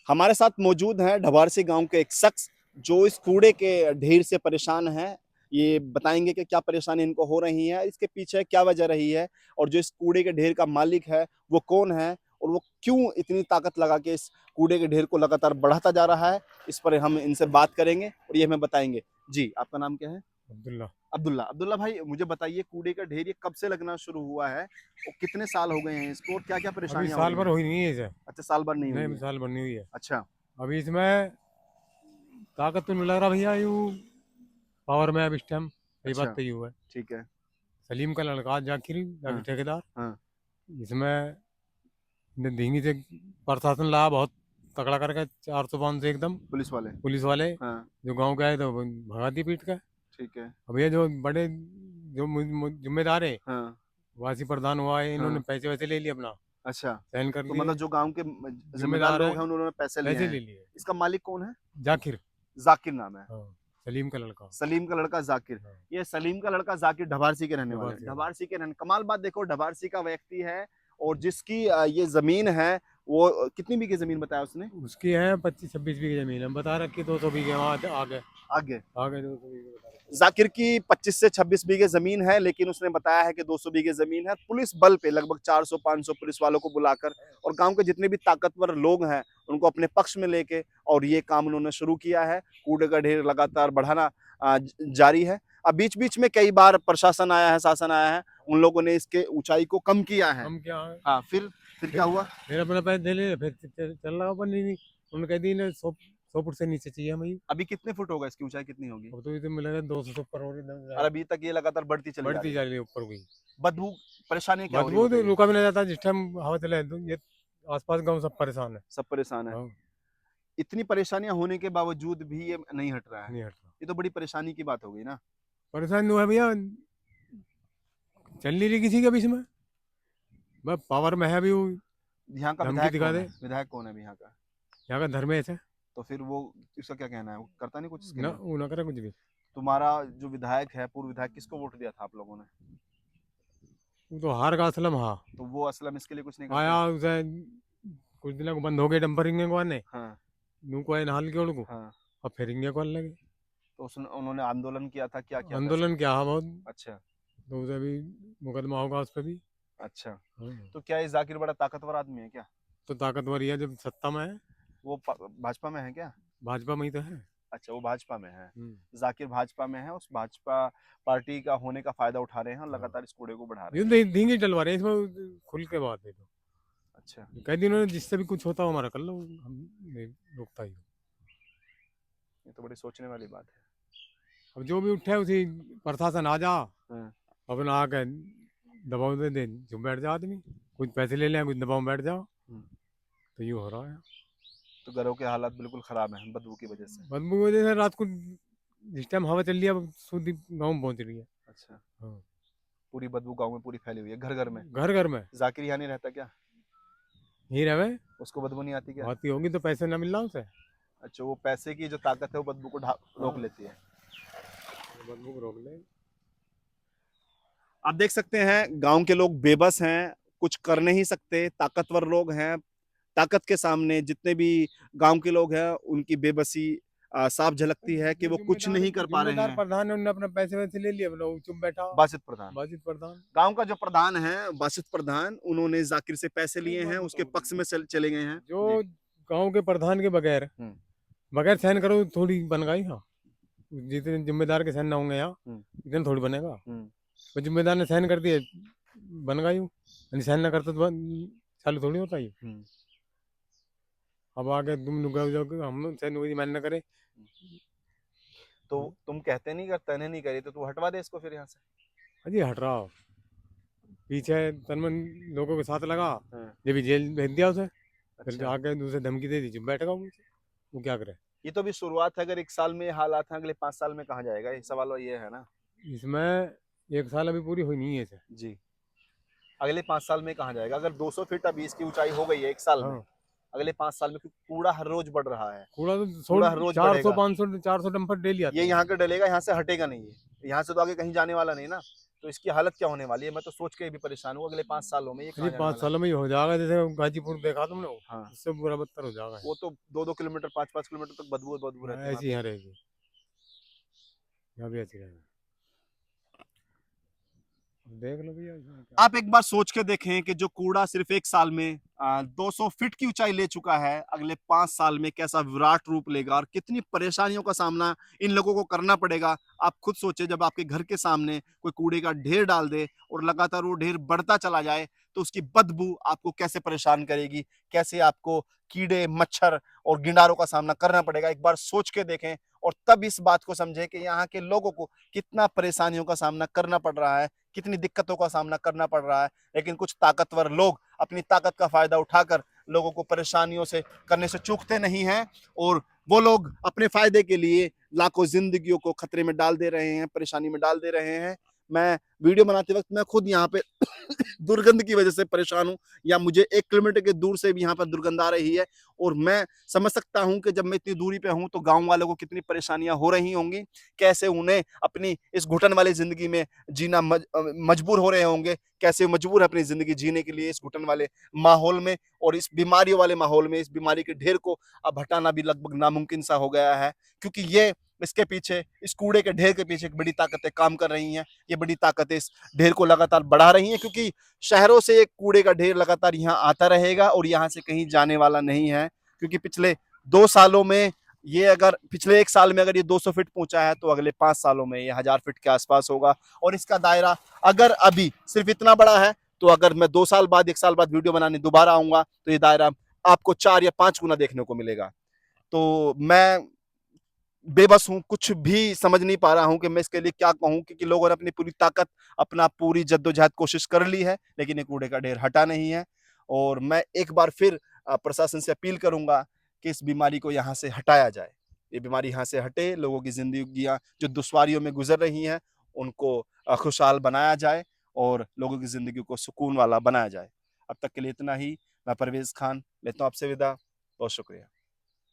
हमारे साथ मौजूद हैं ढवारसी गांव के एक शख्स जो इस कूड़े के ढेर से परेशान हैं। ये बताएंगे कि क्या परेशानी इनको हो रही है, इसके पीछे क्या वजह रही है और जो इस कूड़े के ढेर का मालिक है वो कौन है और वो क्यों इतनी ताकत लगा के इस कूड़े के ढेर को लगातार बढ़ाता जा रहा है। इस पर हम इनसे बात करेंगे और ये हमें बताएंगे। जी, आपका नाम क्या है? अब्दुल्ला। अब्दुल्ला। अब्दुल्ला भाई, मुझे बताइए कूड़े का ढेर ये कब से लगना शुरू हुआ है और कितने साल हो गए हैं इसको और क्या क्या अभी परेशानियां हो साल रही भर हैं? हुई नहीं है इसे। अच्छा, साल भर नहीं हुई नहीं, है। साल भर नहीं हुई है। अच्छा। अभी इसमें ताकत तो नहीं लग रहा भैया, यूँ पावर में अब इस टाइम। सही बात अच्छा। तो यूँ है। ठीक है। सलीम का लड़का जाकिर जाकिर हाँ। ठेकेदार, हाँ। इसमें धींगी से प्रशासन ला बहुत तकड़ा करके 400-500 एकदम पुलिस वाले। पुलिस वाले हाँ। जो गांव के आए तो भगा दी पीट के। ठीक है। अब ये जो बड़े जो जिम्मेदार है, हाँ। वासी प्रधान हुआ है, इन्होंने हाँ। पैसे वैसे ले लिए, अपना अच्छा। सहन कर तो लिए। मतलब जो गांव के जिम्मेदार जिम्मेदार है, लोग हैं उन्होंने पैसे लिए पैसे हैं। ले लिए। इसका मालिक कौन है? जाकिर। जाकिर नाम है। हाँ, सलीम का लड़का। सलीम का लड़का जाकिर। हाँ, ये सलीम का लड़का जाकिर ढबारसी के रहने वाला दबार है। से है। ढबारसी के रहने, कमाल बात देखो, ढबारसी का व्यक्ति है और जिसकी ये जमीन है वो कितनी बीघे जमीन बताया उसने? उसकी है 25-26 बीघे जमीन है, बता रखी 200 बीघे वहाँ आगे। आगे। आगे 200 बीघे बता रखी। जाकिर की 25 से 26 बीघे जमीन है, लेकिन उसने बताया है कि 200 बीघे जमीन है। पुलिस बल पे लगभग 400-500 पुलिस वालों को बुलाकर और गांव के जितने भी ताकतवर लोग हैं उनको अपने पक्ष में लेके और ये काम उन्होंने शुरू किया है। कूड़े का ढेर लगातार बढ़ाना जारी है। अब बीच बीच में कई बार प्रशासन आया है, शासन आया है, उन लोगों ने इसके ऊंचाई को कम किया है। हम क्या है, हाँ, फिर क्या हुआ? फिर अपना पैसे दे ले, फिर चल रहा अपन नहीं। उन्होंने कह दी ना 100 फुट से नीचे चाहिए हमें। अभी कितने फुट होगा, इसकी ऊंचाई कितनी होगी? अब तो इसे मिलेगा 200 से ऊपर और और अभी तक ये लगातार बढ़ती चली जा बढ़ती रही है। जा रही है ऊपर गई। बदबू, परेशानी क्या हो रही है बदबू तो बताइए? रुका भी नहीं जाता जिस टाइम हवा चले तो ये आसपास गांव सब परेशान है। सब परेशान है। हाँ, इतनी परेशानियां होने के बावजूद भी ये नहीं हट रहा है। नहीं हट रहा। ये तो बड़ी परेशानी की बात हो गई ना। परेशान हुआ है भैया, चल नहीं रही किसी के बीच में। बस पावर में है अभी वो, यहाँ का धमकी विधायक दिखा कौन दे। है? विधायक कौन है अभी यहाँ का? यहाँ का धर्मेश है। तो फिर वो, इसका क्या कहना है? वो करता नहीं कुछ इसके ना लिए? वो ना करे कुछ भी। तुम्हारा जो विधायक है, पूर्व विधायक, किसको वोट दिया था आप लोगों ने? वो तो हार का असलम। हाँ, तो वो असलम इसके लिए कुछ नहीं आया करते? उसे कुछ दिन को बंद हो गए डंपरिंग को आने। हाँ। नू को आए नहाल के उनको। हाँ। अब फिर इंगे को लगे। तो उन्होंने आंदोलन किया था, क्या किया था ऐसा? आंदोलन क्या हाँ बहुत। अच्छा। तो उसे भी मुकदमा होगा उस पर भी। अच्छा। हाँ। तो क्या ये जाकिर बड़ा ताकतवर आदमी है क्या? तो ताकतवर ही है जब सत्ता में है। वो भाजपा में है क्या? भाजपा में ही तो है। अच्छा, वो भाजपा में है। हम्म। जाकिर भाजपा में है, उस भाजपा पार्टी का होने का फायदा उठा रहे हैं और हाँ। लगातार इस कूड़े को बढ़ा रहे ये हैं। तो धींगे डलवा रहे हैं इसमें, खुल के बात है तो। अच्छा। कह दी उन्होंने जिससे भी कुछ होता हो हमारा कर लो, हम नहीं रोकता ही। ये तो बड़ी सोचने वाली बात है। अब जो भी उठे उसी प्रशासन आ जा, हाँ। अपना आके दबाव दे जो बैठ जा आदमी। कुछ पैसे ले लें, कुछ दबाव में बैठ जाओ। हम्म। तो ये हो रहा है। तो घरों के हालात बिल्कुल खराब हैं बदबू की वजह से। बदबू की वजह से रात को जिस टाइम हवा चल रही है, अब शुद्ध गाँव में पहुंच रही है। अच्छा। हाँ, पूरी बदबू गांव में पूरी फैली हुई है, घर घर में। घर घर में जाकिर यहाँ नहीं रहता क्या? यही रहे। उसको बदबू नहीं आती क्या? आती होगी तो पैसे ना मिल रहा उसे। अच्छा, वो पैसे की जो ताकत है वो बदबू को रोक लेती है। बदबू को रोक ले। आप देख सकते हैं गांव के लोग बेबस हैं, कुछ कर नहीं सकते। ताकतवर लोग हैं, ताकत के सामने जितने भी गांव के लोग हैं उनकी बेबसी साफ झलकती है कि जो वो कुछ नहीं कर पा रहे जिम्मेदार हैं। प्रधान है, उन्होंने अपने पैसे वैसे ले लिए, लोग चुप बैठा। बासित प्रधान, बाजित प्रधान। गांव का जो प्रधान है बासित प्रधान, उन्होंने जाकिर से पैसे लिए हैं, उसके पक्ष में चले गए हैं जो जी। गांव के प्रधान के बगैर हम्म। बगैर सहन करो थोड़ी बन गई। हाँ, जितने जिम्मेदार के सहन ना होंगे यहाँ, हम्म। इतने थोड़ी बनेगा। हम्म। तो जिम्मेदार ने सहन कर दिए, बन गई हूँ। सहन ना करते तो चालू थोड़ी होता ही। हम्म। अब आगे तुम लोग हम सहन हुई मान न करे। तो तुम कहते नहीं, कर तने नहीं करी तो तू हटवा दे इसको फिर यहाँ से। अजी हट रहा हो। पीछे तनमन लोगों के साथ लगा, हाँ। ये भी जेल भेज दिया उसे। फिर अच्छा। आके दूसरे धमकी दे दी, चुप बैठेगा वो क्या करे। ये तो भी शुरुआत है, अगर 1 साल में ये हालात हैं, अगले 5 साल में कहाँ जाएगा? ये सवाल ये है ना। इसमें 1 साल अभी पूरी हुई नहीं है इसे। जी। अगले 5 साल में कहाँ जाएगा? अगर 200 फीट अभी इसकी ऊंचाई हो गई है 1 साल में, हाँ, अगले 5 साल में, क्योंकि कूड़ा हर रोज बढ़ रहा है। कूड़ा तो कूड़ा हर रोज 400 बढ़ेगा। 500 400 डंपर डेली आते ये हैं। यहाँ के डलेगा, यहाँ से हटेगा नहीं, ये यहाँ से तो आगे कहीं जाने वाला नहीं ना। तो इसकी हालत क्या होने वाली है? मैं तो सोच के भी परेशान हूँ, अगले 5 सालों में ये अरे कहाँ जाने 5 वाला है? सालों में ही हो जाएगा, जैसे गाजीपुर देखा तुमने वो, हाँ, उससे बुरा बदतर हो जाएगा वो तो 2-2 किलोमीटर, 5-5 किलोमीटर तक बदबू बदबू हाँ, रहती है वहाँ ऐसी पे। यहाँ रहेगी, यहाँ भी ऐसी रहेगी। देख लो भैया इसमें क्या आप एक बार सोच के देखें कि जो कूड़ा सिर्फ 1 साल में 200 फीट की ऊंचाई ले चुका है, अगले 5 साल में कैसा विराट रूप लेगा और कितनी परेशानियों का सामना इन लोगों को करना पड़ेगा। आप खुद सोचें, जब आपके घर के सामने कोई कूड़े का ढेर डाल दे और लगातार वो ढेर बढ़ता चला जाए, तो उसकी बदबू आपको कैसे परेशान करेगी, कैसे आपको कीड़े, मच्छर और गिंडारों का सामना करना पड़ेगा। एक बार सोच के देखें और तब इस बात को समझें कि यहाँ के लोगों को कितना परेशानियों का सामना करना पड़ रहा है, कितनी दिक्कतों का सामना करना पड़ रहा है। लेकिन कुछ ताकतवर लोग अपनी ताकत का फायदा उठाकर लोगों को परेशानियों से करने से चूकते नहीं हैं, और वो लोग अपने फायदे के लिए लाखों जिंदगियों को खतरे में डाल दे रहे हैं, परेशानी में डाल दे रहे हैं। मैं वीडियो बनाते वक्त मैं खुद यहाँ पे दुर्गंध की वजह से परेशान हूँ, या मुझे 1 किलोमीटर के दूर से भी यहाँ पर दुर्गंध आ रही है, और मैं समझ सकता हूँ कि जब मैं इतनी दूरी पे हूँ तो गांव वालों को कितनी परेशानियां हो रही होंगी, कैसे उन्हें अपनी इस घुटन वाली जिंदगी में जीना मजबूर हो रहे होंगे, कैसे मजबूर है अपनी जिंदगी जीने के लिए इस घुटन वाले माहौल में और इस बीमारियों वाले माहौल में। इस बीमारी के ढेर को अब हटाना भी लगभग नामुमकिन सा हो गया है, क्योंकि ये इसके पीछे, इस कूड़े के ढेर के पीछे एक बड़ी ताकतें काम कर रही हैं। ये बड़ी ताकतें इस ढेर को लगातार बढ़ा रही हैं, क्योंकि शहरों से एक कूड़े का ढेर लगातार यहाँ आता रहेगा और यहाँ से कहीं जाने वाला नहीं है। क्योंकि पिछले 2 सालों में ये, अगर पिछले 1 साल में अगर ये 200 फीट पहुंचा है, तो अगले 5 सालों में ये 1000 फीट के आसपास होगा। और इसका दायरा अगर अभी सिर्फ इतना बड़ा है, तो अगर मैं 2 साल बाद, 1 साल बाद वीडियो बनाने दोबारा आऊंगा, तो ये दायरा आपको 4 या 5 गुना देखने को मिलेगा। तो मैं बेबस हूँ, कुछ भी समझ नहीं पा रहा हूँ कि मैं इसके लिए क्या कहूँ, क्योंकि लोगों ने अपनी पूरी ताकत, अपना पूरी जद्दोजहद कोशिश कर ली है, लेकिन ये कूड़े का ढेर हटा नहीं है। और मैं एक बार फिर प्रशासन से अपील करूंगा कि इस बीमारी को यहाँ से हटाया जाए। ये बीमारी यहाँ से हटे, लोगों की जिंदगियां जो दुश्वारियों में गुजर रही हैं उनको खुशहाल बनाया जाए और लोगों की जिंदगी को सुकून वाला बनाया जाए। अब तक के लिए इतना ही। मैं परवेज खान लेता हूँ आपसे विदा। बहुत शुक्रिया।